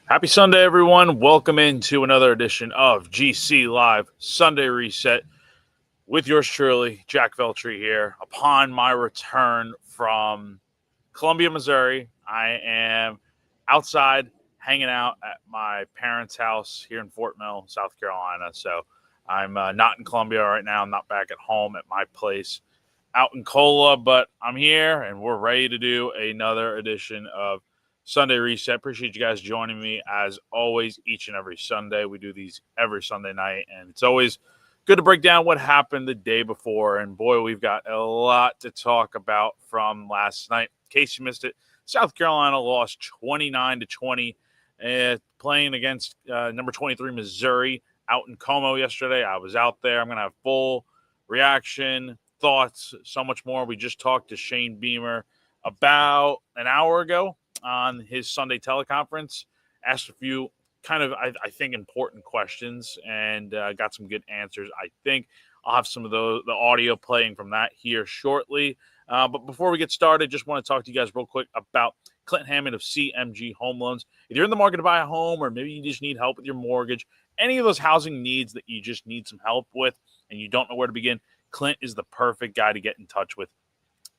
Happy Sunday, everyone. Welcome into another edition of GC Live Sunday Reset with yours truly, Jack Veltri here. Upon my return from Columbia, Missouri, I am outside hanging out at my parents' house here in Fort Mill, South Carolina. So I'm not in Columbia right now. I'm not back at home at my place out in Cola, but I'm here and we're ready to do another edition of Sunday Reset. Appreciate you guys joining me as always each and every Sunday. We do these every Sunday night, and it's always good to break down what happened the day before. And boy, we've got a lot to talk about from last night. In case you missed it, South Carolina lost 29-20, playing against number 23 Missouri out in Como yesterday. I was out there. I'm going to have full reaction, thoughts, so much more. We just talked to Shane Beamer about an hour ago on his Sunday teleconference, asked a few kind of, I think, important questions and got some good answers. I think I'll have some of the audio playing from that here shortly. But before we get started, just want to talk to you guys real quick about Clint Hammond of CMG Home Loans. If you're in the market to buy a home, or maybe you just need help with your mortgage, any of those housing needs that you just need some help with and you don't know where to begin, Clint is the perfect guy to get in touch with.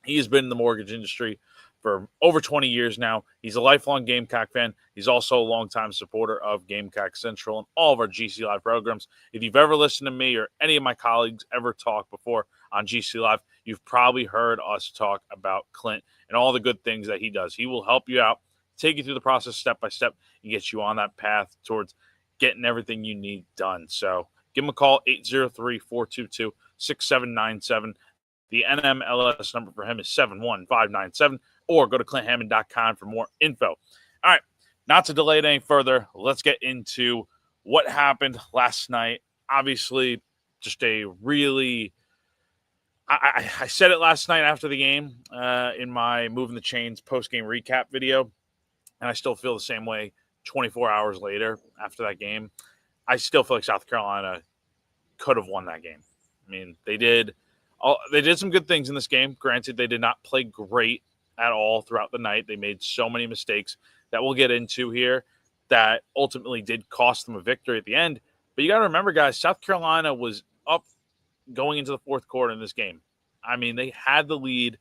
He has been in the mortgage industry for over 20 years now. He's a lifelong Gamecock fan. He's also a longtime supporter of Gamecock Central and all of our GC Live programs. If you've ever listened to me or any of my colleagues ever talk before on GC Live, you've probably heard us talk about Clint and all the good things that he does. He will help you out, take you through the process step by step, and get you on that path towards getting everything you need done. So give him a call, 803-422-6797. The NMLS number for him is 71597, or go to clinthammond.com for more info. All right, not to delay it any further, let's get into what happened last night. Obviously, just a really I said it last night after the game in my Moving the Chains post-game recap video, and I still feel the same way 24 hours later after that game. I still feel like South Carolina could have won that game. I mean, they did some good things in this game. Granted, they did not play great at all throughout the night. They made so many mistakes that we'll get into here that ultimately did cost them a victory at the end. But you got to remember, guys, South Carolina was up going into the fourth quarter in this game. I mean, they had the lead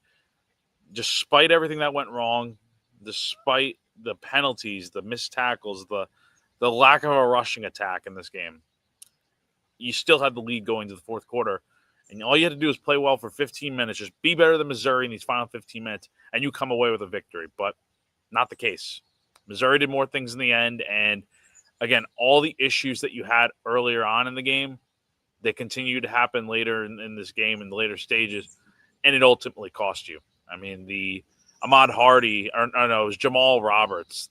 despite everything that went wrong, despite the penalties, the missed tackles, the lack of a rushing attack in this game. You still had the lead going to the fourth quarter. And all you had to do is play well for 15 minutes. Just be better than Missouri in these final 15 minutes, and you come away with a victory. But not the case. Missouri did more things in the end. And, again, all the issues that you had earlier on in the game, they continued to happen later in this game in the later stages, and it ultimately cost you. I mean, the Ahmad Hardy, or no, it was Jamal Roberts.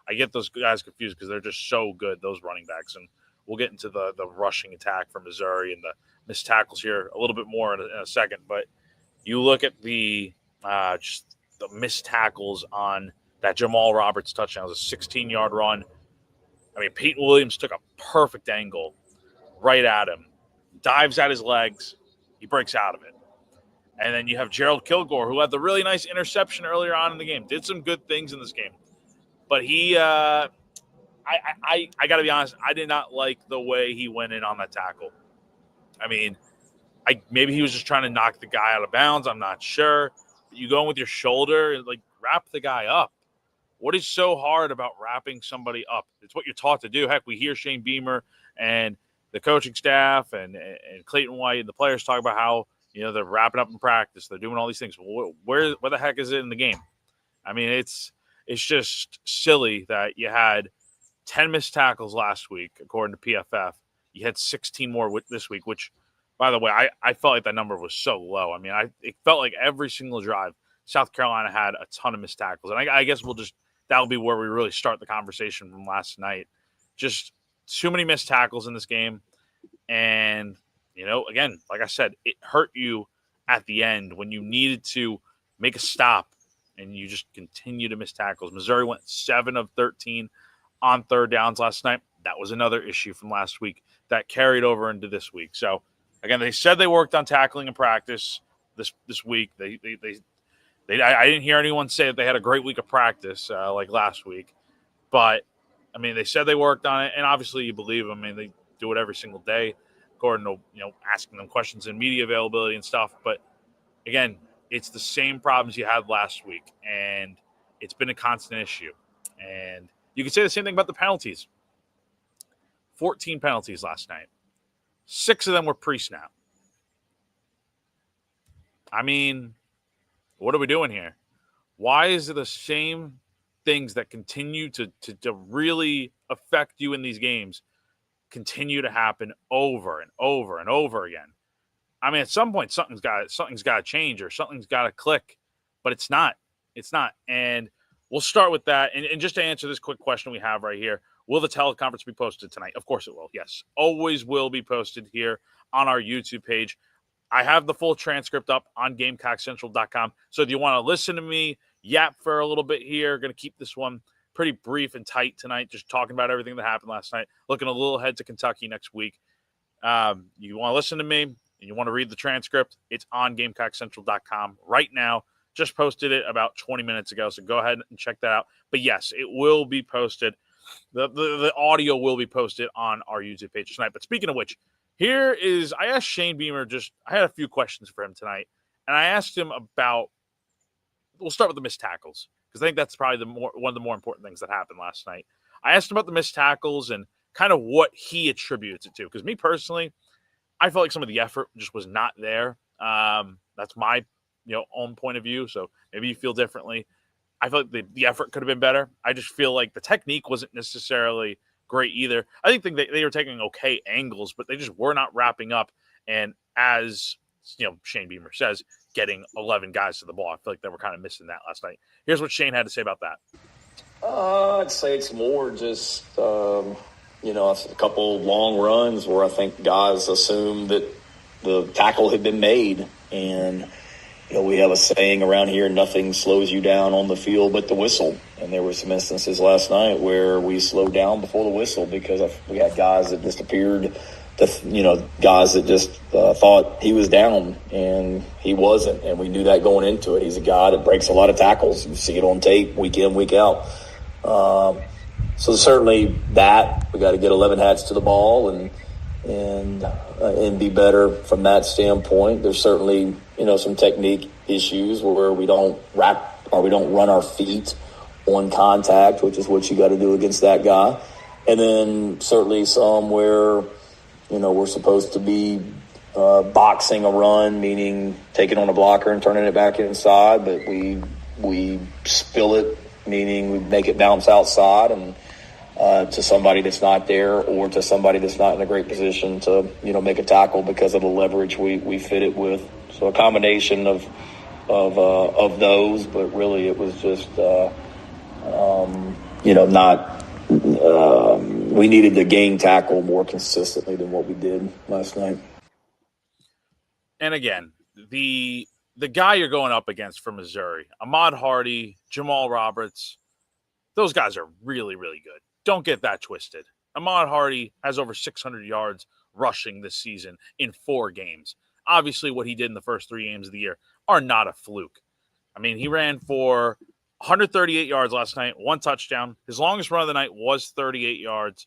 I get those guys confused because they're just so good, those running backs. And we'll get into the rushing attack for Missouri and the missed tackles here a little bit more in a second. But you look at the missed tackles on that Jamal Roberts touchdown. It was a 16-yard run. I mean, Peyton Williams took a perfect angle right at him, dives at his legs, he breaks out of it. And then you have Gerald Kilgore, who had the really nice interception earlier on in the game. Did some good things in this game. But he I got to be honest, I did not like the way he went in on that tackle. I mean, maybe he was just trying to knock the guy out of bounds. I'm not sure. But you go in with your shoulder, like, wrap the guy up. What is so hard about wrapping somebody up? It's what you're taught to do. Heck, we hear Shane Beamer and the coaching staff and Clayton White and the players talk about how, they're wrapping up in practice. They're doing all these things. Where the heck is it in the game? I mean, it's just silly that you had 10 missed tackles last week, according to PFF. You had 16 more this week, which, by the way, I felt like that number was so low. I mean, it felt like every single drive, South Carolina had a ton of missed tackles. And I guess that'll be where we really start the conversation from last night. Just too many missed tackles in this game. And, again, like I said, it hurt you at the end when you needed to make a stop and you just continue to miss tackles. Missouri went 7 of 13 on third downs last night. That was another issue from last week that carried over into this week. So, again, they said they worked on tackling in practice this week. I didn't hear anyone say that they had a great week of practice like last week. But, I mean, they said they worked on it, and obviously you believe them. I mean, they do it every single day, according to asking them questions and media availability and stuff. But again, it's the same problems you had last week, and it's been a constant issue. And you can say the same thing about the penalties. 14 penalties last night. 6 of them were pre-snap. I mean, what are we doing here? Why is it the same things that continue to really affect you in these games continue to happen over and over and over again? I mean, at some point, something's got to change or something's got to click, but it's not. It's not. And we'll start with that. And just to answer this quick question we have right here, will the teleconference be posted tonight? Of course it will. Yes, always will be posted here on our YouTube page. I have the full transcript up on GamecockCentral.com. So if you want to listen to me yap for a little bit here, going to keep this one pretty brief and tight tonight, just talking about everything that happened last night, looking a little ahead to Kentucky next week. You want to listen to me and you want to read the transcript, it's on GamecockCentral.com right now. Just posted it about 20 minutes ago, so go ahead and check that out. But yes, it will be posted. The audio will be posted on our YouTube page tonight. But speaking of which, I asked Shane Beamer I had a few questions for him tonight, and I asked him about, we'll start with the missed tackles, because I think that's probably one of the more important things that happened last night. I asked him about the missed tackles and kind of what he attributes it to, because me personally, I felt like some of the effort just was not there. That's my own point of view, so maybe you feel differently. I feel like the effort could have been better. I just feel like the technique wasn't necessarily great either. I think they were taking okay angles, but they just were not wrapping up. And as Shane Beamer says, getting 11 guys to the ball, I feel like they were kind of missing that last night. Here's what Shane had to say about that. I'd say it's more just a couple long runs where I think guys assumed that the tackle had been made, and we have a saying around here, nothing slows you down on the field but the whistle. And there were some instances last night where we slowed down before the whistle because we had guys that just appeared guys that just thought he was down, and he wasn't. And we knew that going into it. He's a guy that breaks a lot of tackles. You see it on tape week in, week out. So certainly that we got to get 11 hats to the ball and be better from that standpoint. There's certainly some technique issues where we don't run our feet on contact, which is what you got to do against that guy. And then certainly some where we're supposed to be boxing a run, meaning taking on a blocker and turning it back inside, but we spill it, meaning we make it bounce outside and to somebody that's not there or to somebody that's not in a great position to make a tackle because of the leverage we fit it with. So a combination of those, but really it was just not. We needed to gain tackle more consistently than what we did last night. And again, the guy you're going up against from Missouri, Ahmad Hardy, Jamal Roberts, those guys are really, really good. Don't get that twisted. Ahmad Hardy has over 600 yards rushing this season in 4 games. Obviously, what he did in the first 3 games of the year are not a fluke. I mean, he ran for 138 yards last night, 1 touchdown. His longest run of the night was 38 yards,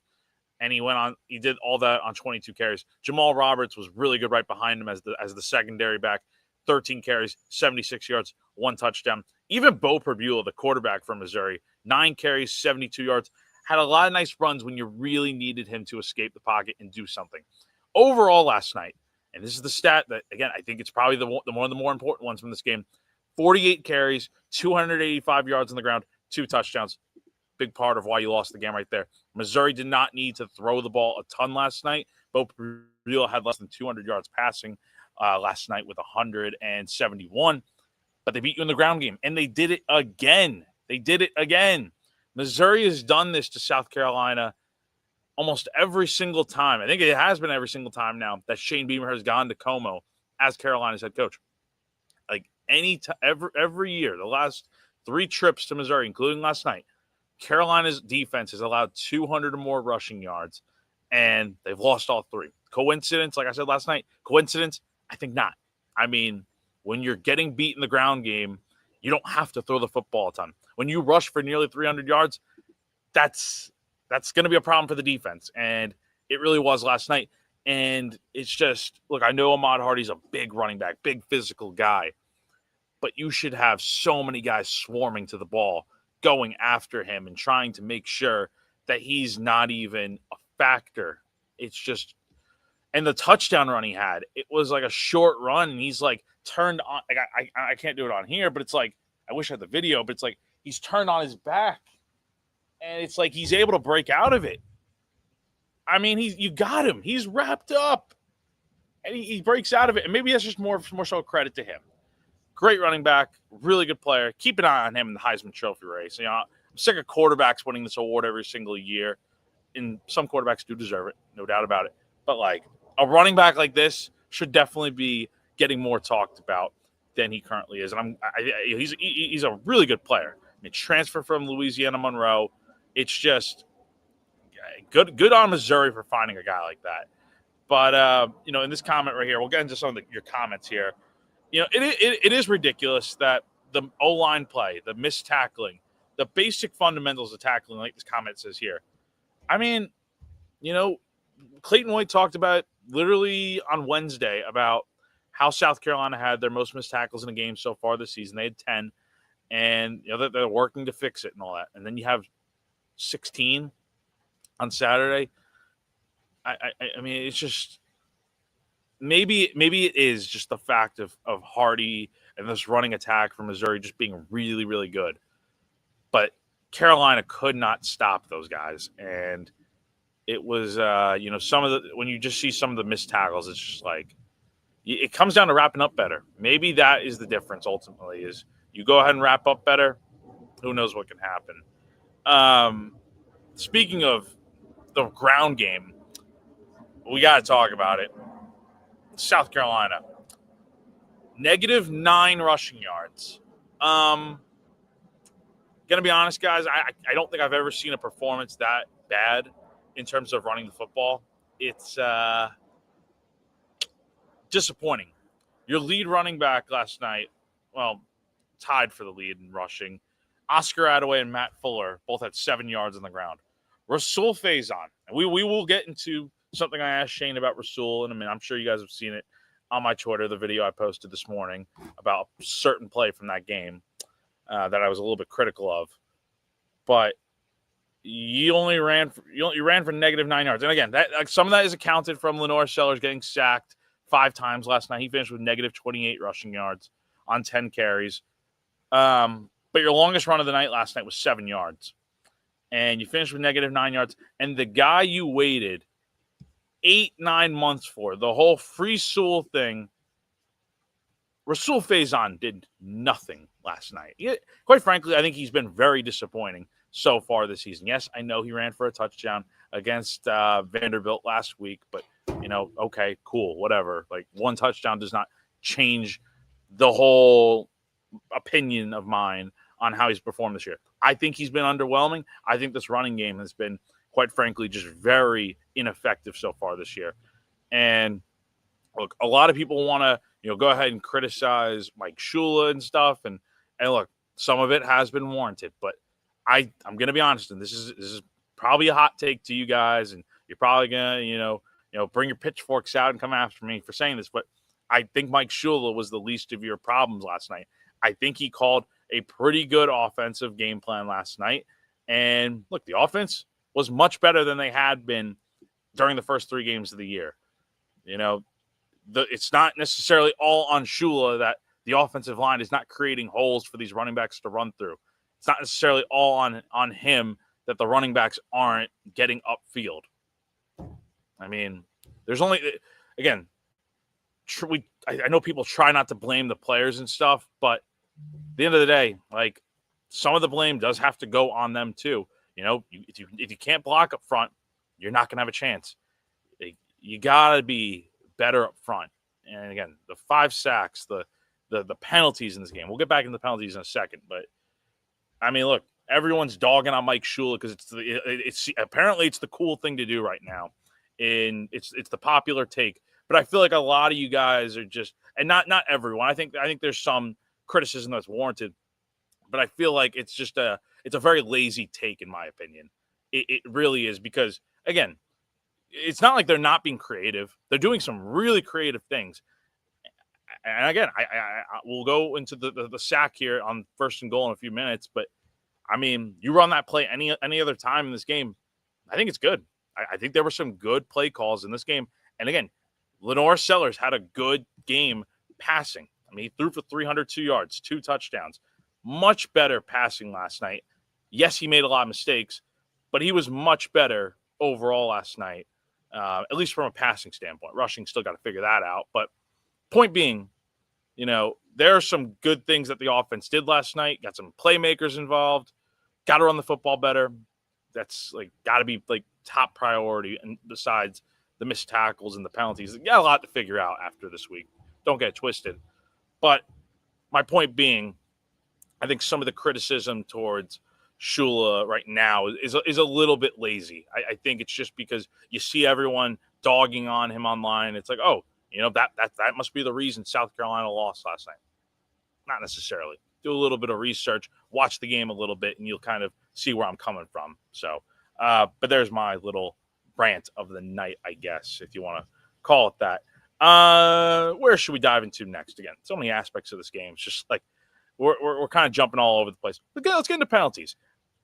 and he did all that on 22 carries. Jamal Roberts was really good right behind him as the secondary back. 13 carries, 76 yards, 1 touchdown. Even Bo Perbula, the quarterback from Missouri, 9 carries, 72 yards, had a lot of nice runs when you really needed him to escape the pocket and do something. Overall last night, and this is the stat that, again, I think it's probably one of the more important ones from this game, 48 carries, 285 yards on the ground, 2 touchdowns. Big part of why you lost the game right there. Missouri did not need to throw the ball a ton last night. Bo Perbula had less than 200 yards passing last night with 171. But they beat you in the ground game, and they did it again. Missouri has done this to South Carolina almost every single time. I think it has been every single time now that Shane Beamer has gone to Como as Carolina's head coach. Like every year, the last 3 trips to Missouri, including last night, Carolina's defense has allowed 200 or more rushing yards, and they've lost all 3. Coincidence? Like I said last night, coincidence? I think not. I mean, when you're getting beat in the ground game, you don't have to throw the football a ton. When you rush for nearly 300 yards, that's that's going to be a problem for the defense. And it really was last night. And it's just, look, I know Ahmad Hardy's a big running back, big physical guy, but you should have so many guys swarming to the ball, going after him and trying to make sure that he's not even a factor. It's just, and the touchdown run he had, it was like a short run, and he's like turned on. Like I can't do it on here, but it's like, I wish I had the video, but it's like he's turned on his back, and it's like he's able to break out of it. I mean, you got him. He's wrapped up, and he breaks out of it. And maybe that's just more so credit to him. Great running back, really good player. Keep an eye on him in the Heisman Trophy race. You know, I'm sick of quarterbacks winning this award every single year, and some quarterbacks do deserve it, no doubt about it. But like a running back like this should definitely be getting more talked about than he currently is. And he's a really good player. I mean, transfer from Louisiana Monroe. It's just good on Missouri for finding a guy like that. But you know, in this comment right here, we'll get into some of your comments here. You know, it is ridiculous that the O-line play, the missed tackling, the basic fundamentals of tackling, like this comment says here. I mean, you know, Clayton White talked about it literally on Wednesday about how South Carolina had their most missed tackles in a game so far this season. They had 10, and you know they're working to fix it and all that. And then you have 16 on Saturday. I mean, it's just maybe it is just the fact of Hardy and this running attack from Missouri just being really, really good. But Carolina could not stop those guys. And it was, you know, when you just see some of the missed tackles, it's just like, it comes down to wrapping up better. Maybe that is the difference ultimately, is you go ahead and wrap up better. Who knows what can happen. Speaking of the ground game, we got to talk about it. South Carolina, -9 rushing yards. Gonna be honest, guys, I don't think I've ever seen a performance that bad in terms of running the football. It's disappointing. Your lead running back last night, well, tied for the lead in rushing. Oscar Attaway and Matt Fuller both had 7 yards on the ground. Rasul Faison, and we will get into something I asked Shane about Rasul in a minute. I'm sure you guys have seen it on my Twitter, the video I posted this morning about a certain play from that game that I was a little bit critical of. But you ran for -9 yards. And again, that some of that is accounted from Lenore Sellers getting sacked 5 times last night. He finished with -28 rushing yards on 10 carries. But your longest run of the night last night was 7 yards. And you finished with -9 yards. And the guy you waited 8-9 months for, the whole free Sewell thing, Rasul Faison did nothing last night. Quite frankly, I think he's been very disappointing so far this season. Yes, I know he ran for a touchdown against Vanderbilt last week, but, you know, okay, cool, whatever. Like, one touchdown does not change the whole opinion of mine on how he's performed this year. I think he's been underwhelming. I think this running game has been, quite frankly, just very ineffective so far this year. And look, a lot of people want to, you know, go ahead and criticize Mike Shula and stuff. And look, some of it has been warranted, but I'm going to be honest, and this is probably a hot take to you guys, and you're probably going to, you know, bring your pitchforks out and come after me for saying this, but I think Mike Shula was the least of your problems last night. I think he called a pretty good offensive game plan last night. And look, the offense was much better than they had been during the first 3 games of the year. You know, it's not necessarily all on Shula that the offensive line is not creating holes for these running backs to run through. It's not necessarily all on him that the running backs aren't getting upfield. I mean, there's only, again, I know people try not to blame the players and stuff, but at the end of the day, like, some of the blame does have to go on them too. You know, if you can't block up front, you're not going to have a chance. You got to be better up front. And again, the 5 sacks, the penalties in this game. We'll get back into the penalties in a second, but I mean, look, everyone's dogging on Mike Shula because it's apparently it's the cool thing to do right now, and it's the popular take. But I feel like a lot of you guys are just, and not everyone. I think there's some criticism that's warranted, but I feel like it's a very lazy take in my opinion. It really is because, again, it's not like they're not being creative. They're doing some really creative things. And again, I will go into the sack here on first and goal in a few minutes. But, I mean, you run that play any other time in this game, I think it's good. I think there were some good play calls in this game. And, again, Lenore Sellers had a good game passing. I mean, he threw for 302 yards, 2 touchdowns. Much better passing last night. Yes, he made a lot of mistakes, but he was much better overall last night, at least from a passing standpoint. Rushing, still got to figure that out. But point being, there are some good things that the offense did last night. Got some playmakers involved. Got to run the football better. That's got to be top priority. And besides the missed tackles and the penalties, you got a lot to figure out after this week. Don't get it twisted. But my point being, I think some of the criticism towards Shula right now is a little bit lazy. I think it's just because you see everyone dogging on him online. It's like, oh, that must be the reason South Carolina lost last night. Not necessarily. Do a little bit of research, watch the game a little bit, and you'll kind of see where I'm coming from. So, but there's my little rant of the night, I guess, if you want to call it that. Where should we dive into next? Again, so many aspects of this game. It's just like we're kind of jumping all over the place. Okay, let's get into penalties.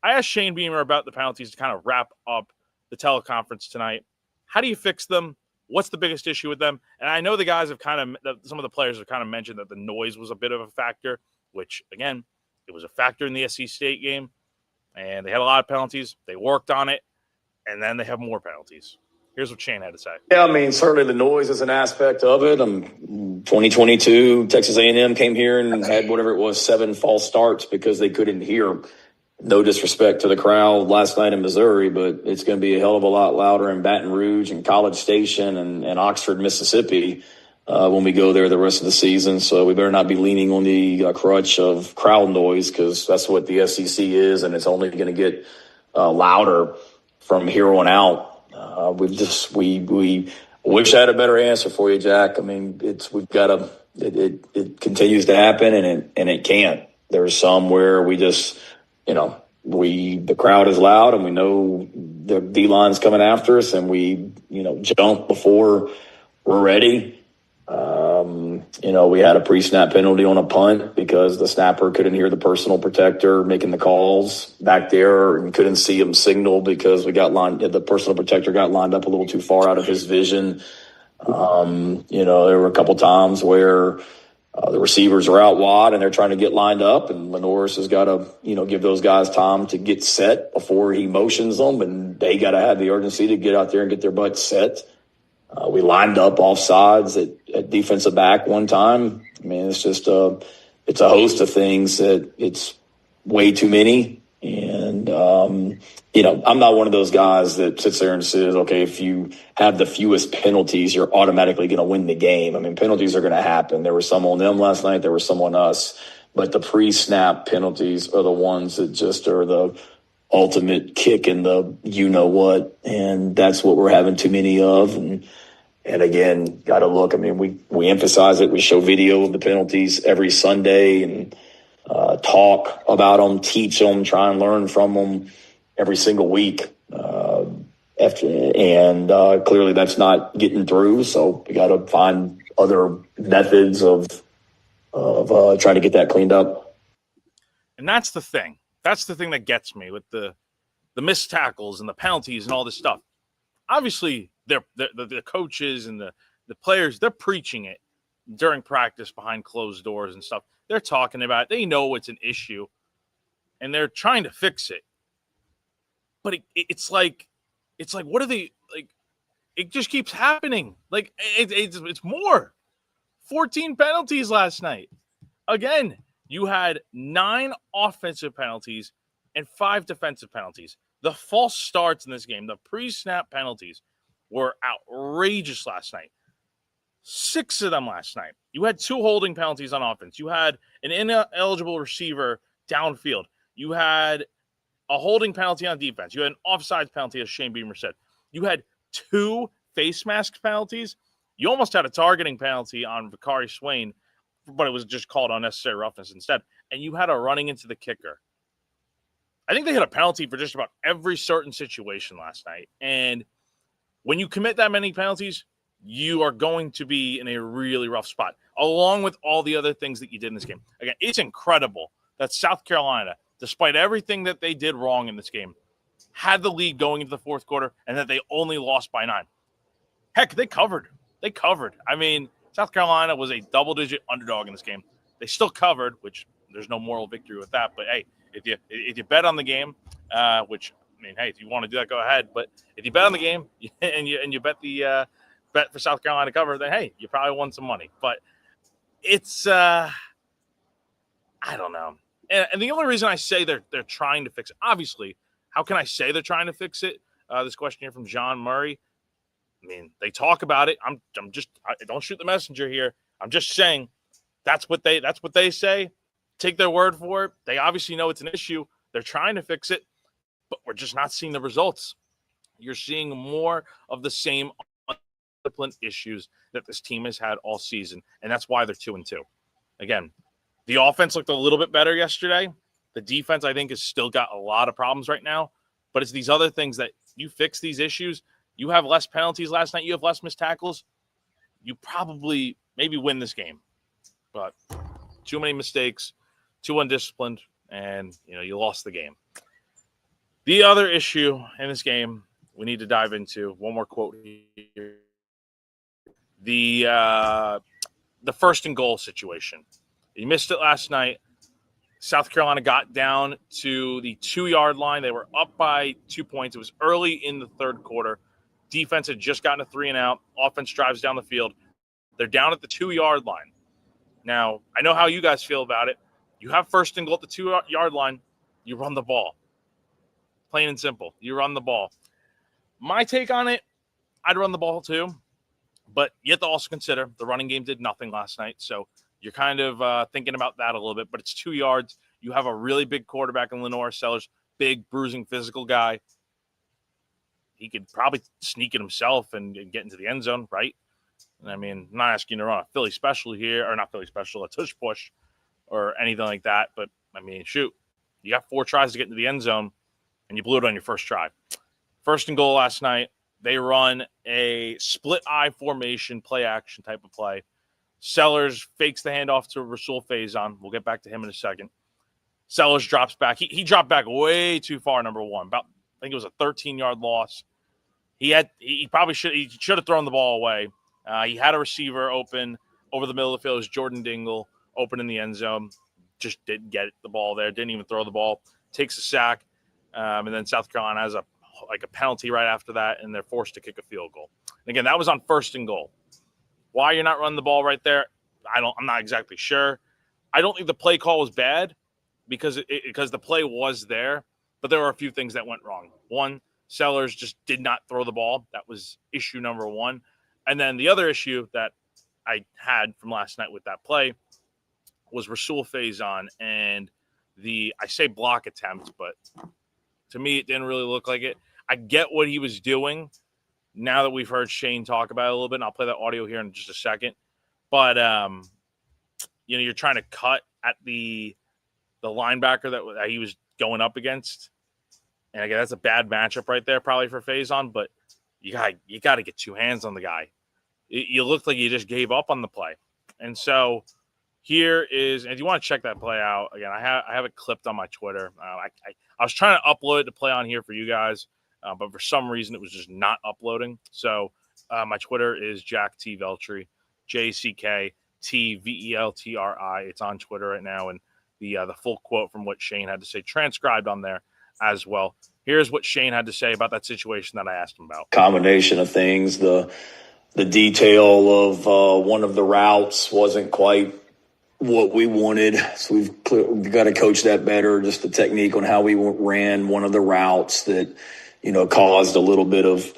I asked Shane Beamer about the penalties to kind of wrap up the teleconference tonight. How do you fix them? What's the biggest issue with them? And I know the guys have some of the players have kind of mentioned that the noise was a bit of a factor, which, again, it was a factor in the SC State game, and they had a lot of penalties. They worked on it, and then they have more penalties. Here's what Shane had to say. Yeah, I mean, certainly the noise is an aspect of it. 2022, Texas A&M came here and had whatever it was, 7 false starts because they couldn't hear. No disrespect to the crowd last night in Missouri, but it's going to be a hell of a lot louder in Baton Rouge and College Station and Oxford, Mississippi when we go there the rest of the season. So we better not be leaning on the crutch of crowd noise because that's what the SEC is, and it's only going to get louder from here on out. We wish I had a better answer for you, Jack. I mean, it continues to happen and it can't. There's some where we just, the crowd is loud and we know the D-line's coming after us and we, jump before we're ready. We had a pre-snap penalty on a punt because the snapper couldn't hear the personal protector making the calls back there and couldn't see him signal because the personal protector got lined up a little too far out of his vision. There were a couple times where the receivers are out wide and they're trying to get lined up, and Lenoris has got to, give those guys time to get set before he motions them, and they got to have the urgency to get out there and get their butts set. We lined up off sides at defensive back one time. I mean, it's just it's a host of things that it's way too many. And, I'm not one of those guys that sits there and says, okay, if you have the fewest penalties, you're automatically going to win the game. I mean, penalties are going to happen. There were some on them last night. There were some on us. But the pre-snap penalties are the ones that just are the ultimate kick in the you-know-what. And that's what we're having too many of. And again, got to look. I mean, we emphasize it. We show video of the penalties every Sunday and talk about them, teach them, try and learn from them every single week. Clearly that's not getting through. So we got to find other methods of trying to get that cleaned up. And that's the thing. That's the thing that gets me with the missed tackles and the penalties and all this stuff. Obviously, the coaches and the players, they're preaching it during practice behind closed doors and stuff. They're talking about it. They know it's an issue, and they're trying to fix it. But it's like, what are they like? It just keeps happening. Like it's more. 14 penalties last night. Again, you had 9 offensive penalties and 5 defensive penalties. The false starts in this game, the pre-snap penalties, were outrageous last night. 6 of them last night. You had 2 holding penalties on offense. You had an ineligible receiver downfield. You had a holding penalty on defense. You had an offsides penalty, as Shane Beamer said. You had 2 face mask penalties. You almost had a targeting penalty on Vakari Swain, but it was just called unnecessary roughness instead. And you had a running into the kicker. I think they hit a penalty for just about every certain situation last night. And when you commit that many penalties, you are going to be in a really rough spot, along with all the other things that you did in this game. Again, it's incredible that South Carolina, despite everything that they did wrong in this game, had the lead going into the fourth quarter and that they only lost by 9. Heck, they covered. They covered. I mean, South Carolina was a double-digit underdog in this game. They still covered, which there's no moral victory with that. But, hey, if you bet on the game, which, I mean, hey, if you want to do that, go ahead. But if you bet on the game and you bet the bet for South Carolina to cover, then, hey, you probably won some money. But it's I don't know. And the only reason I say they're trying to fix it, obviously, how can I say they're trying to fix it? This question here from John Murray. I mean, they talk about it. I don't shoot the messenger here. I'm just saying that's what they say. Take their word for it. They obviously know it's an issue. They're trying to fix it, but we're just not seeing the results. You're seeing more of the same undisciplined issues that this team has had all season, and that's why they're 2-2. Again, the offense looked a little bit better yesterday. The defense, I think, has still got a lot of problems right now, but it's these other things that you fix these issues. You have less penalties last night. You have less missed tackles. You probably maybe win this game, but too many mistakes, too undisciplined, and you lost the game. The other issue in this game we need to dive into, one more quote here. The first and goal situation. You missed it last night. South Carolina got down to the 2-yard line. They were up by 2 points. It was early in the third quarter. Defense had just gotten a 3-and-out. Offense drives down the field. They're down at the 2-yard line. Now, I know how you guys feel about it. You have first and goal at the 2-yard line. You run the ball. Plain and simple. You run the ball. My take on it, I'd run the ball too. But you have to also consider the running game did nothing last night. So you're kind of thinking about that a little bit. But it's 2 yards. You have a really big quarterback in Lenore Sellers. Big, bruising, physical guy. He could probably sneak it himself and get into the end zone, right? And I mean, I'm not asking you to run a Philly special here, or not Philly special, a tush push or anything like that. But, I mean, shoot, you got 4 tries to get into the end zone, and you blew it on your first try. First and goal last night, they run a split-eye formation, play-action type of play. Sellers fakes the handoff to Rasul Faison. We'll get back to him in a second. Sellers drops back. He dropped back way too far, number one. I think it was a 13-yard loss. He should have thrown the ball away. He had a receiver open over the middle of the field. It was Jordan Dingle open in the end zone. Just didn't get the ball there. Didn't even throw the ball. Takes a sack. And then South Carolina has a penalty right after that, and they're forced to kick a field goal. And again, that was on first and goal. Why you're not running the ball right there, I'm not exactly sure. I don't think the play call was bad because the play was there, but there were a few things that went wrong. One, Sellers just did not throw the ball. That was issue number one. And then the other issue that I had from last night with that play was Rasul Faison and I say block attempt, but to me it didn't really look like it. I get what he was doing now that we've heard Shane talk about it a little bit, and I'll play that audio here in just a second. But, you're trying to cut at the linebacker that he was going up against. And again, that's a bad matchup right there probably for Faison, but you got to get 2 hands on the guy. You looked like you just gave up on the play. And so here is, and if you want to check that play out, again, I have it clipped on my Twitter. I was trying to upload it to play on here for you guys, but for some reason it was just not uploading. So my Twitter is Jack T. Veltri, JCKTVELTRI. It's on Twitter right now, and the full quote from what Shane had to say transcribed on there as well. Here's what Shane had to say about that situation that I asked him about. Combination of things. The detail of one of the routes wasn't quite what we wanted, so we've got to coach that better. Just the technique on how we ran one of the routes that caused a little bit of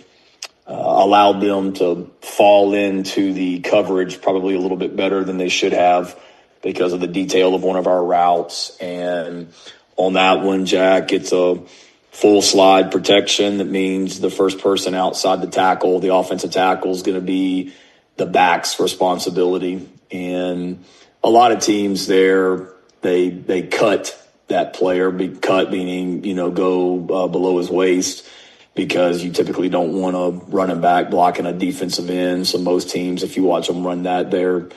allowed them to fall into the coverage probably a little bit better than they should have because of the detail of one of our routes. And on that one, Jack, it's a full slide protection. That means the first person outside the tackle, the offensive tackle, is going to be the back's responsibility. And a lot of teams there, they cut that player, be cut, meaning, go below his waist, because you typically don't want a running back blocking a defensive end. So most teams, if you watch them run that, they're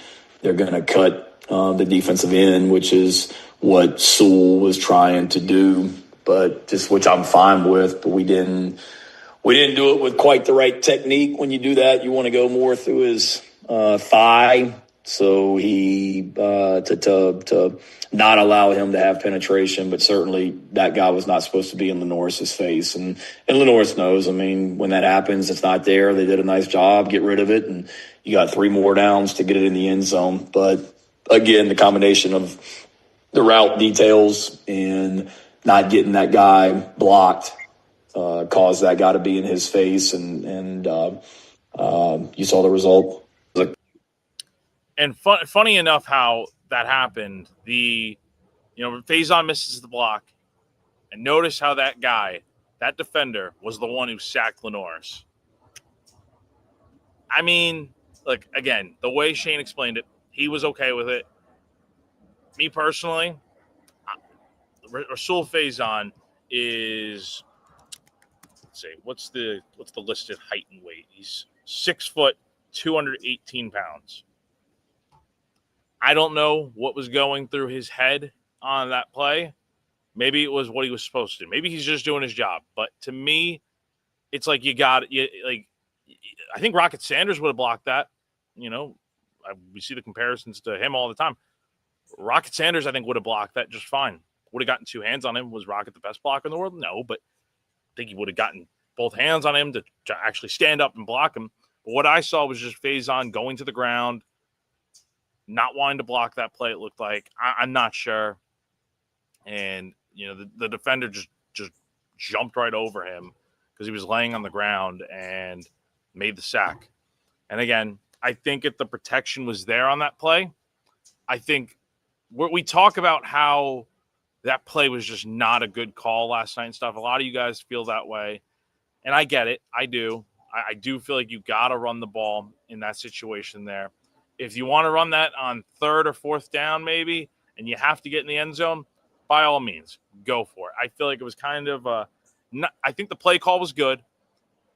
going to cut the defensive end, which is what Sewell was trying to do, but just which I'm fine with. But we didn't do it with quite the right technique. When you do that, you want to go more through his thigh. So he to not allow him to have penetration, but certainly that guy was not supposed to be in Lenoris's face, and Lenoris knows. I mean, when that happens, it's not there. They did a nice job, get rid of it, and you got 3 more downs to get it in the end zone. But again, the combination of the route details and not getting that guy blocked caused that guy to be in his face, and you saw the result. And funny enough how that happened, Faison misses the block, and notice how that defender, was the one who sacked Lenoris. I mean, look, again, the way Shane explained it, he was okay with it. Me personally, Rasul Faison is, let's see, what's the listed height and weight? He's 6 foot, 218 pounds. I don't know what was going through his head on that play. Maybe it was what he was supposed to do. Maybe he's just doing his job. But to me, it's like I think Rocket Sanders would have blocked that. We see the comparisons to him all the time. Rocket Sanders, I think, would have blocked that just fine. Would have gotten 2 hands on him. Was Rocket the best blocker in the world? No, but I think he would have gotten both hands on him to actually stand up and block him. But what I saw was just Faison going to the ground, not wanting to block that play, it looked like. I'm not sure. And, the defender just jumped right over him because he was laying on the ground and made the sack. And again, I think if the protection was there on that play, I think we talk about how that play was just not a good call last night and stuff. A lot of you guys feel that way. And I get it. I do. I do feel like you got to run the ball in that situation there. If you want to run that on 3rd or 4th down, maybe, and you have to get in the end zone, by all means, go for it. I feel like it was kind of I think the play call was good.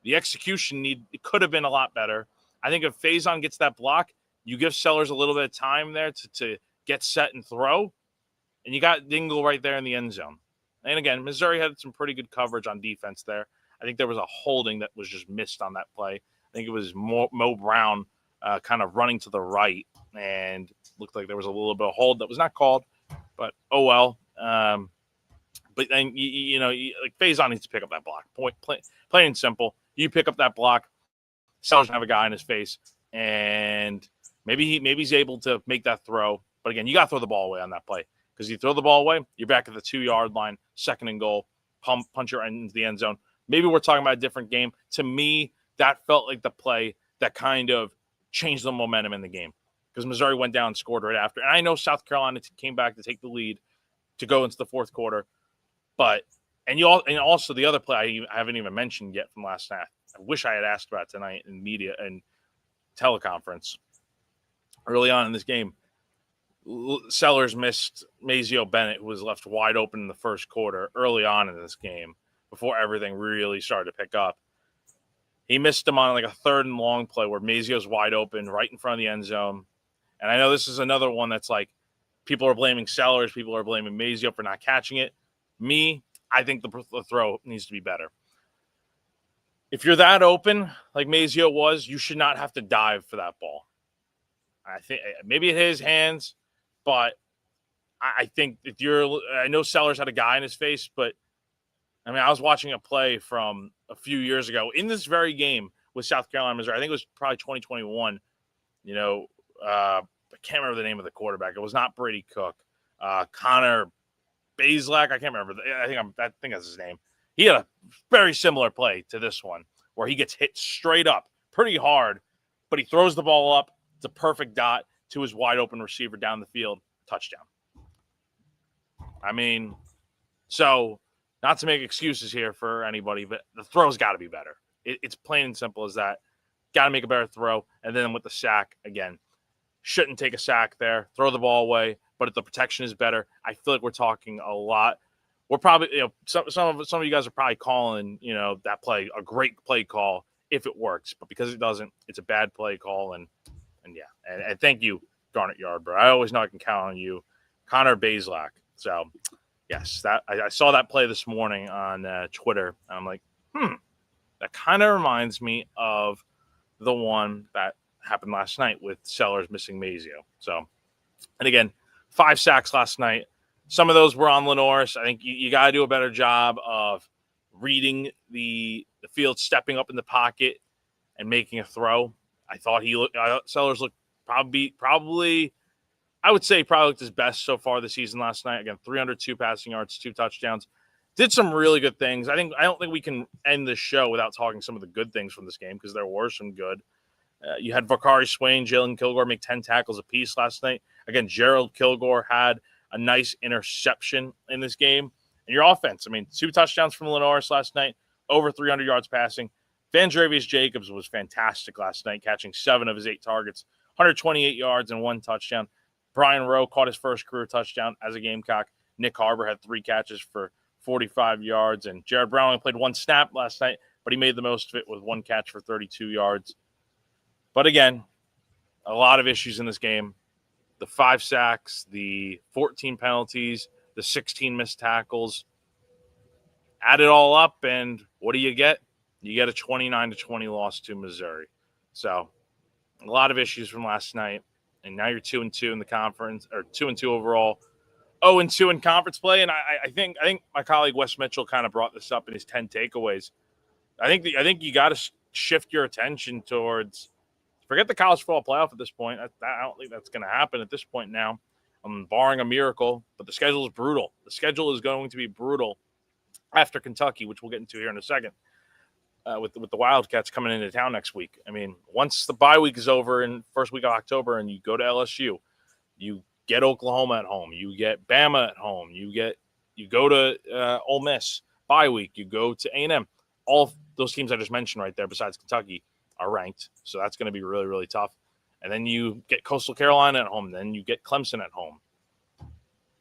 The execution it could have been a lot better. I think if Faison gets that block, you give Sellers a little bit of time there to get set and throw, and you got Dingle right there in the end zone. And again, Missouri had some pretty good coverage on defense there. I think there was a holding that was just missed on that play. I think it was Mo Brown kind of running to the right, and looked like there was a little bit of hold that was not called, but oh well. But then, like Faison needs to pick up that block. Plain and simple. You pick up that block, Sellers have a guy in his face, and maybe he's able to make that throw. But again, you got to throw the ball away on that play, because you throw the ball away, you're back at the 2-yard line, 2nd and goal, punch your end into the end zone. Maybe we're talking about a different game. To me, that felt like the play that kind of changed the momentum in the game, because Missouri went down and scored right after. And I know South Carolina came back to take the lead to go into the 4th quarter, but and also the other play I haven't even mentioned yet from last night. I wish I had asked about tonight in media and teleconference. Early on in this game, Sellers missed Mazio Bennett, who was left wide open in the 1st quarter early on in this game before everything really started to pick up. He missed him on like a 3rd and long play where Mazio's wide open right in front of the end zone. And I know this is another one that's like people are blaming Sellers, people are blaming Mazio for not catching it. I think the throw needs to be better. If you're that open like Mazio was, you should not have to dive for that ball. I think maybe it hit his hands, but I think I know Sellers had a guy in his face, but I mean, I was watching a play from a few years ago in this very game with South Carolina, Missouri. I think it was probably 2021. I can't remember the name of the quarterback. It was not Brady Cook. Connor Bazelak. I can't remember. I think that's his name. He had a very similar play to this one where he gets hit straight up pretty hard, but he throws the ball up. It's a perfect dot to his wide open receiver down the field. Touchdown. I mean, so not to make excuses here for anybody, but the throw's got to be better. It's plain and simple as that. Got to make a better throw. And then with the sack, again, shouldn't take a sack there. Throw the ball away. but the protection is better. I feel like we're talking a lot. We're probably, some of you guys are probably calling, that play a great play call if it works, but because it doesn't, it's a bad play call. And thank you, Garnet Yardbird. I always know I can count on you, Connor Bazelak. So yes, that I saw that play this morning on Twitter, and I'm like, that kind of reminds me of the one that happened last night with Sellers missing Mazio. So, and again, 5 sacks last night. Some of those were on Lenoris. I think you got to do a better job of reading the field, stepping up in the pocket, and making a throw. I thought Sellers looked probably, I would say probably looked his best so far this season last night. Again, 302 passing yards, 2 touchdowns. Did some really good things. I don't think we can end this show without talking some of the good things from this game, because there were some good. You had Vakari Swain, Jalen Kilgore make 10 tackles apiece last night. Again, Gerald Kilgore had a nice interception in this game. And your offense, 2 touchdowns from Lenoris last night, over 300 yards passing. Vandrevius Jacobs was fantastic last night, catching 7 of his 8 targets, 128 yards and 1 touchdown. Brian Rowe caught his first career touchdown as a Gamecock. Nick Harbor had 3 catches for 45 yards. And Jared Brown only played 1 snap last night, but he made the most of it with 1 catch for 32 yards. But again, a lot of issues in this game. The 5 sacks, the 14 penalties, the 16 missed tackles. Add it all up, and what do you get? You get a 29-20 loss to Missouri. So a lot of issues from last night. And now you're 2-2 in the conference, or 2-2 overall, 0-2 in conference play. And I think my colleague Wes Mitchell kind of brought this up in his 10 takeaways. I think you got to shift your attention towards, forget the college football playoff at this point. I don't think that's going to happen at this point now, barring a miracle. But the schedule is brutal. The schedule is going to be brutal after Kentucky, which we'll get into here in a second. With the Wildcats coming into town next week. Once the bye week is over in first week of October and you go to LSU, you get Oklahoma at home, you get Bama at home, you go to Ole Miss bye week, you go to A&M. All of those teams I just mentioned right there, besides Kentucky, are ranked, so that's going to be really, really tough. And then you get Coastal Carolina at home, then you get Clemson at home.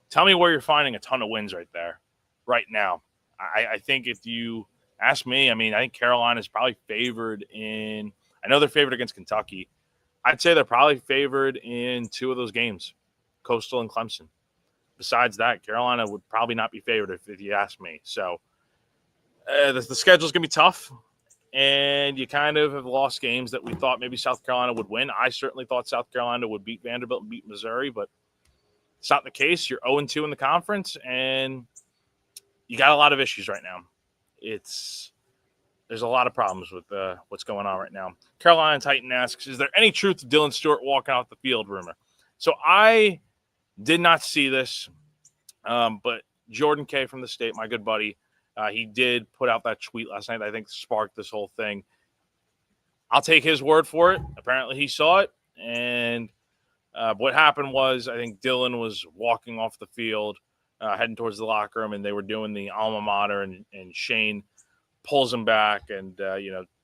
Tell me where you're finding a ton of wins right there, right now. I think if you ask me, I think Carolina is probably favored in – I know they're favored against Kentucky. I'd say they're probably favored in 2 of those games, Coastal and Clemson. Besides that, Carolina would probably not be favored if you ask me. So the schedule's going to be tough, and you kind of have lost games that we thought maybe South Carolina would win. I certainly thought South Carolina would beat Vanderbilt and beat Missouri, but it's not the case. You're 0-2 in the conference, and you got a lot of issues right now. There's a lot of problems with what's going on right now. Carolina Titan asks, is there any truth to Dylan Stewart walking off the field rumor? So I did not see this, but Jordan K. from the State, my good buddy, he did put out that tweet last night that I think sparked this whole thing. I'll take his word for it. Apparently he saw it, and what happened was I think Dylan was walking off the field, heading towards the locker room, and they were doing the alma mater, and Shane pulls him back and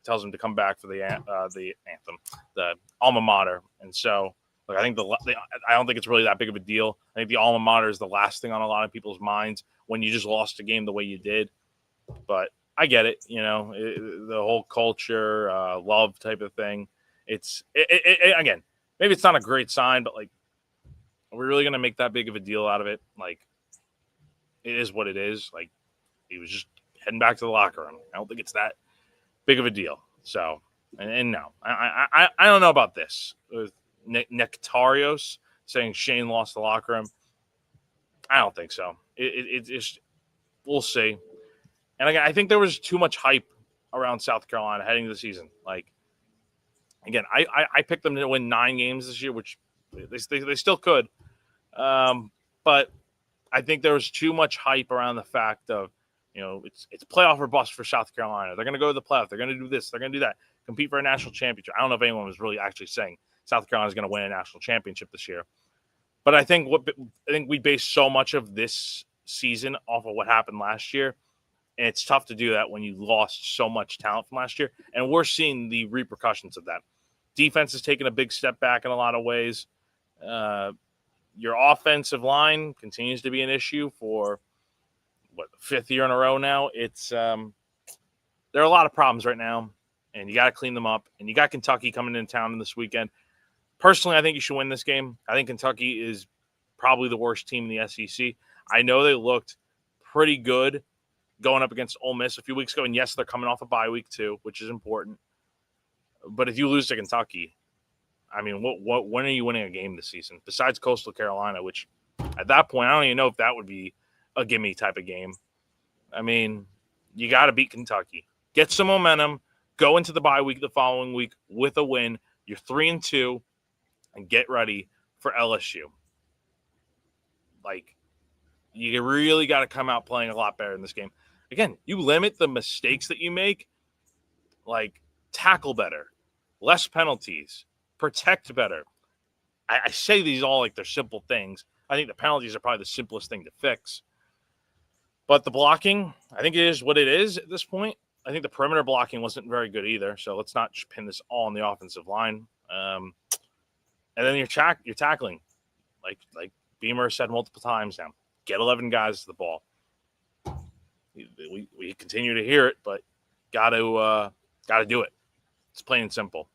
tells him to come back for the anthem, the alma mater. And so, I think I don't think it's really that big of a deal. I think the alma mater is the last thing on a lot of people's minds when you just lost a game the way you did. But I get it, the whole culture, love type of thing. It's again, maybe it's not a great sign, but are we really going to make that big of a deal out of it? It is what it is. He was just heading back to the locker room. I don't think it's that big of a deal. So, and no, I don't know about this. With Nectarios saying Shane lost the locker room. I don't think so. It's we'll see. And again, I think there was too much hype around South Carolina heading into the season. Again, I picked them to win 9 games this year, which they still could. But I think there was too much hype around the fact of, it's playoff or bust for South Carolina. They're going to go to the playoff. They're going to do this. They're going to do that. Compete for a national championship. I don't know if anyone was really actually saying South Carolina is going to win a national championship this year. But I think we based so much of this season off of what happened last year. And it's tough to do that when you lost so much talent from last year. And we're seeing the repercussions of that. Defense has taken a big step back in a lot of ways. your offensive line continues to be an issue for the fifth year in a row now. It's there are a lot of problems right now, and you got to clean them up. And you got Kentucky coming into town this weekend. Personally, I think you should win this game. I think Kentucky is probably the worst team in the SEC. I know they looked pretty good going up against Ole Miss a few weeks ago, and yes, they're coming off a bye week too, which is important. But if you lose to Kentucky, I mean, when are you winning a game this season? Besides Coastal Carolina, which at that point, I don't even know if that would be a gimme type of game. I mean, you got to beat Kentucky. Get some momentum. Go into the bye week the following week with a win. You're 3-2, and get ready for LSU. Like, you really got to come out playing a lot better in this game. Again, you limit the mistakes that you make. Like, tackle better, less penalties, protect better. I say these all like they're simple things. I think the penalties are probably the simplest thing to fix. But the blocking, I think it is what it is at this point. I think the perimeter blocking wasn't very good either. So let's not just pin this all on the offensive line. And then your tackling. Like Beamer said multiple times now, get 11 guys to the ball. We continue to hear it, but got to do it. It's plain and simple.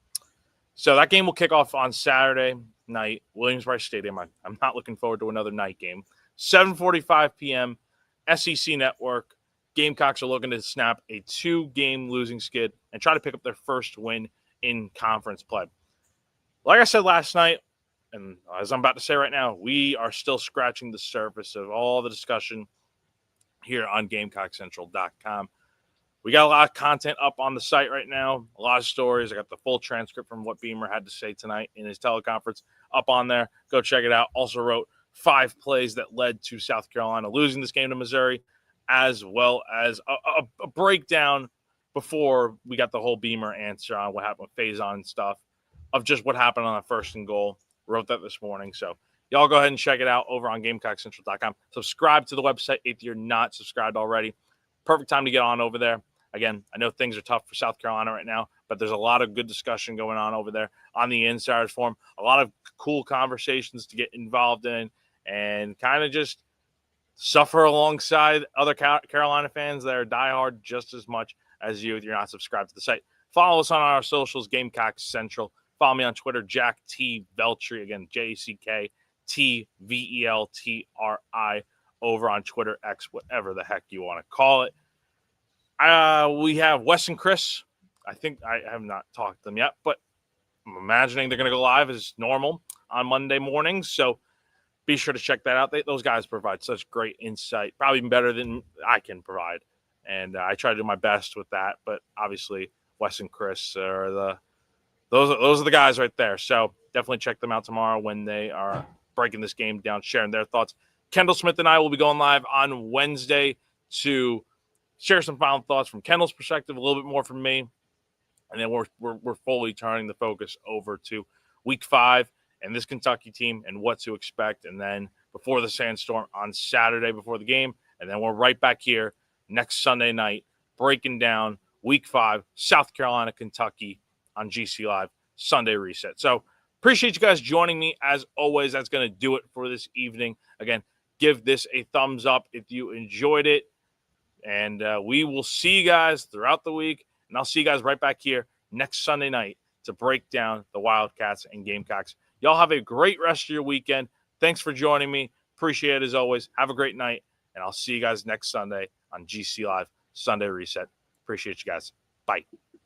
So that game will kick off on Saturday night, Williams-Brice Stadium. I'm not looking forward to another night game. 7:45 p.m., SEC Network. Gamecocks are looking to snap a 2-game losing skid and try to pick up their first win in conference play. Like I said last night, and as I'm about to say right now, we are still scratching the surface of all the discussion here on GamecockCentral.com. We got a lot of content up on the site right now, a lot of stories. I got the full transcript from what Beamer had to say tonight in his teleconference up on there. Go check it out. Also wrote 5 plays that led to South Carolina losing this game to Missouri, as well as a breakdown before we got the whole Beamer answer on what happened with Faison and stuff of just what happened on the 1st and goal. Wrote that this morning. So y'all go ahead and check it out over on GamecockCentral.com. Subscribe to the website if you're not subscribed already. Perfect time to get on over there. Again, I know things are tough for South Carolina right now, but there's a lot of good discussion going on over there on the Insiders Forum. A lot of cool conversations to get involved in and kind of just suffer alongside other Carolina fans that are diehard just as much as you if you're not subscribed to the site. Follow us on our socials, Gamecock Central. Follow me on Twitter, Jack T. Veltri. Again, JCKTVELTRI over on Twitter, X, whatever the heck you want to call it. We have Wes and Chris. I think I have not talked to them yet, but I'm imagining they're going to go live as normal on Monday mornings. So be sure to check that out. Those guys provide such great insight, probably even better than I can provide. And I try to do my best with that. But obviously, Wes and Chris are those are the guys right there. So definitely check them out tomorrow when they are breaking this game down, sharing their thoughts. Kendall Smith and I will be going live on Wednesday to share some final thoughts from Kendall's perspective, a little bit more from me. And then we're fully turning the focus over to Week 5 and this Kentucky team and what to expect. And then before the Sandstorm on Saturday before the game. And then we're right back here next Sunday night breaking down Week 5, South Carolina, Kentucky on GC Live Sunday Reset. So appreciate you guys joining me. As always, that's going to do it for this evening. Again, give this a thumbs up if you enjoyed it. And we will see you guys throughout the week. And I'll see you guys right back here next Sunday night to break down the Wildcats and Gamecocks. Y'all have a great rest of your weekend. Thanks for joining me. Appreciate it as always. Have a great night. And I'll see you guys next Sunday on GC Live Sunday Reset. Appreciate you guys. Bye.